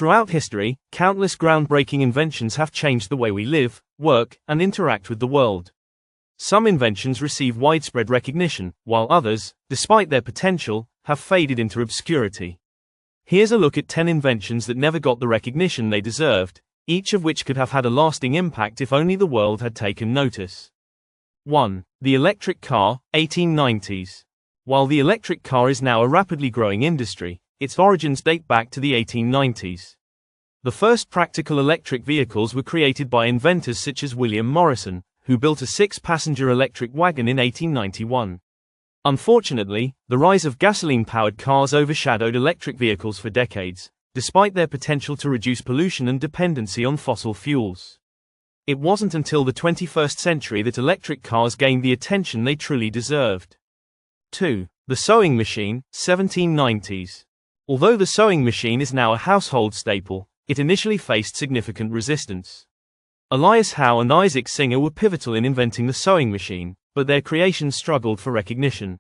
Throughout history, countless groundbreaking inventions have changed the way we live, work, and interact with the world. Some inventions receive widespread recognition, while others, despite their potential, have faded into obscurity. Here's a look at 10 inventions that never got the recognition they deserved, each of which could have had a lasting impact if only the world had taken notice. 1. The electric car, 1890s. While the electric car is now a rapidly growing industry, its origins date back to the 1890s. The first practical electric vehicles were created by inventors such as William Morrison, who built a 6-passenger electric wagon in 1891. Unfortunately, the rise of gasoline-powered cars overshadowed electric vehicles for decades, despite their potential to reduce pollution and dependency on fossil fuels. It wasn't until the 21st century that electric cars gained the attention they truly deserved. 2. The sewing machine, 1790s. Although the sewing machine is now a household staple, it initially faced significant resistance. Elias Howe and Isaac Singer were pivotal in inventing the sewing machine, but their creations struggled for recognition.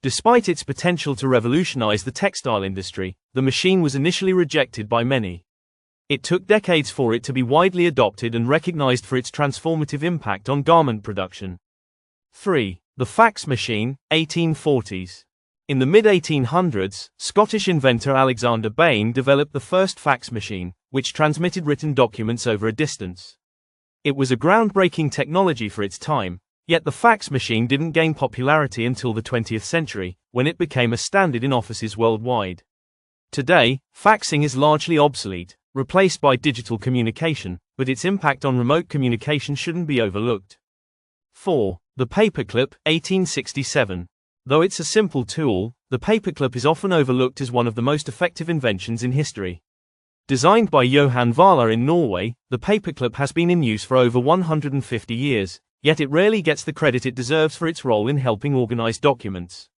Despite its potential to revolutionize the textile industry, the machine was initially rejected by many. It took decades for it to be widely adopted and recognized for its transformative impact on garment production. 3. The fax machine, 1840s. In the mid-1800s, Scottish inventor Alexander Bain developed the first fax machine, which transmitted written documents over a distance. It was a groundbreaking technology for its time, yet the fax machine didn't gain popularity until the 20th century, when it became a standard in offices worldwide. Today, faxing is largely obsolete, replaced by digital communication, but its impact on remote communication shouldn't be overlooked. 4. The paperclip, 1867. Though it's a simple tool, the paperclip is often overlooked as one of the most effective inventions in history. Designed by Johan Valla in Norway, the paperclip has been in use for over 150 years, yet it rarely gets the credit it deserves for its role in helping organize documents.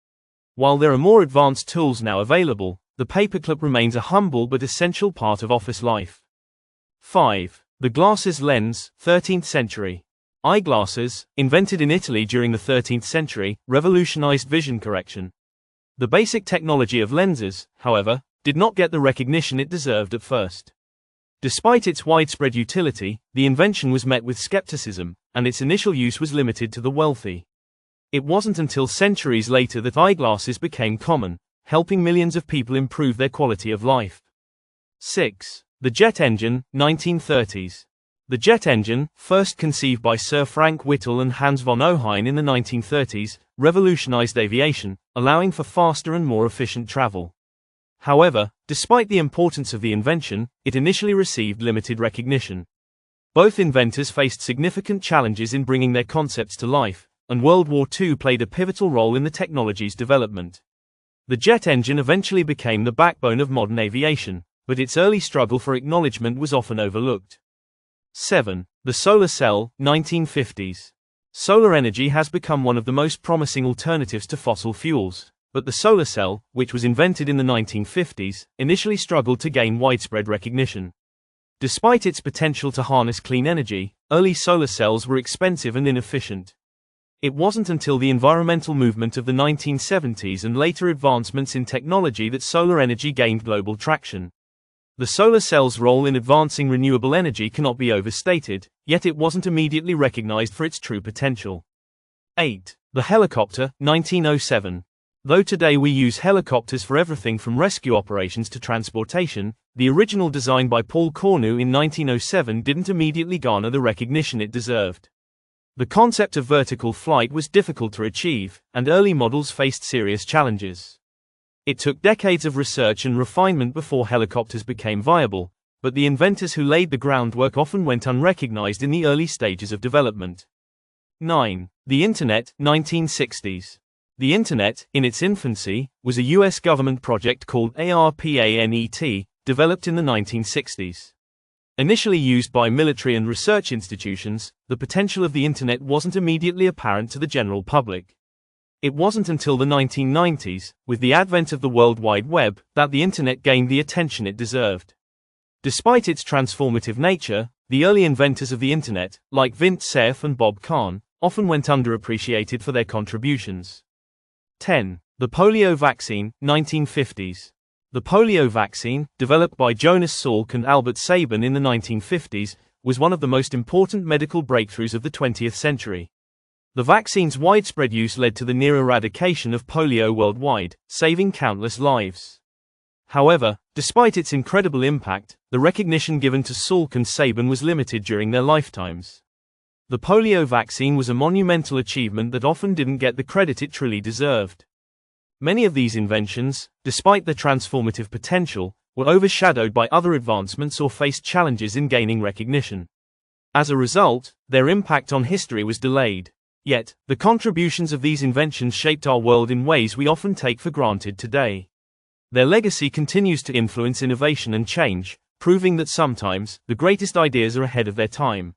While there are more advanced tools now available, the paperclip remains a humble but essential part of office life. 5. The glasses lens, 13th century. Eyeglasses, invented in Italy during the 13th century, revolutionized vision correction. The basic technology of lenses, however, did not get the recognition it deserved at first. Despite its widespread utility, the invention was met with skepticism, and its initial use was limited to the wealthy. It wasn't until centuries later that eyeglasses became common, helping millions of people improve their quality of life. 6. The jet engine, 1930s. The jet engine, first conceived by Sir Frank Whittle and Hans von Ohain in the 1930s, revolutionized aviation, allowing for faster and more efficient travel. However, despite the importance of the invention, it initially received limited recognition. Both inventors faced significant challenges in bringing their concepts to life, and World War II played a pivotal role in the technology's development. The jet engine eventually became the backbone of modern aviation, but its early struggle for acknowledgement was often overlooked. 7. The solar cell, 1950s. Solar energy has become one of the most promising alternatives to fossil fuels, but the solar cell, which was invented in the 1950s, initially struggled to gain widespread recognition. Despite its potential to harness clean energy, early solar cells were expensive and inefficient. It wasn't until the environmental movement of the 1970s and later advancements in technology that solar energy gained global traction. The solar cell's role in advancing renewable energy cannot be overstated, yet it wasn't immediately recognized for its true potential. 8. The helicopter, 1907. Though today we use helicopters for everything from rescue operations to transportation, the original design by Paul Cornu in 1907 didn't immediately garner the recognition it deserved. The concept of vertical flight was difficult to achieve, and early models faced serious challenges. It took decades of research and refinement before helicopters became viable, but the inventors who laid the groundwork often went unrecognized in the early stages of development. 9. The Internet, 1960s. The Internet, in its infancy, was a US government project called ARPANET, developed in the 1960s. Initially used by military and research institutions, the potential of the Internet wasn't immediately apparent to the general public. It wasn't until the 1990s, with the advent of the World Wide Web, that the Internet gained the attention it deserved. Despite its transformative nature, the early inventors of the Internet, like Vint Cerf and Bob Kahn, often went underappreciated for their contributions. 10. The polio vaccine, 1950s. The polio vaccine, developed by Jonas Salk and Albert Sabin in the 1950s, was one of the most important medical breakthroughs of the 20th century. The vaccine's widespread use led to the near eradication of polio worldwide, saving countless lives. However, despite its incredible impact, the recognition given to Salk and Sabin was limited during their lifetimes. The polio vaccine was a monumental achievement that often didn't get the credit it truly deserved. Many of these inventions, despite their transformative potential, were overshadowed by other advancements or faced challenges in gaining recognition. As a result, their impact on history was delayed. Yet, the contributions of these inventions shaped our world in ways we often take for granted today. Their legacy continues to influence innovation and change, proving that sometimes, the greatest ideas are ahead of their time.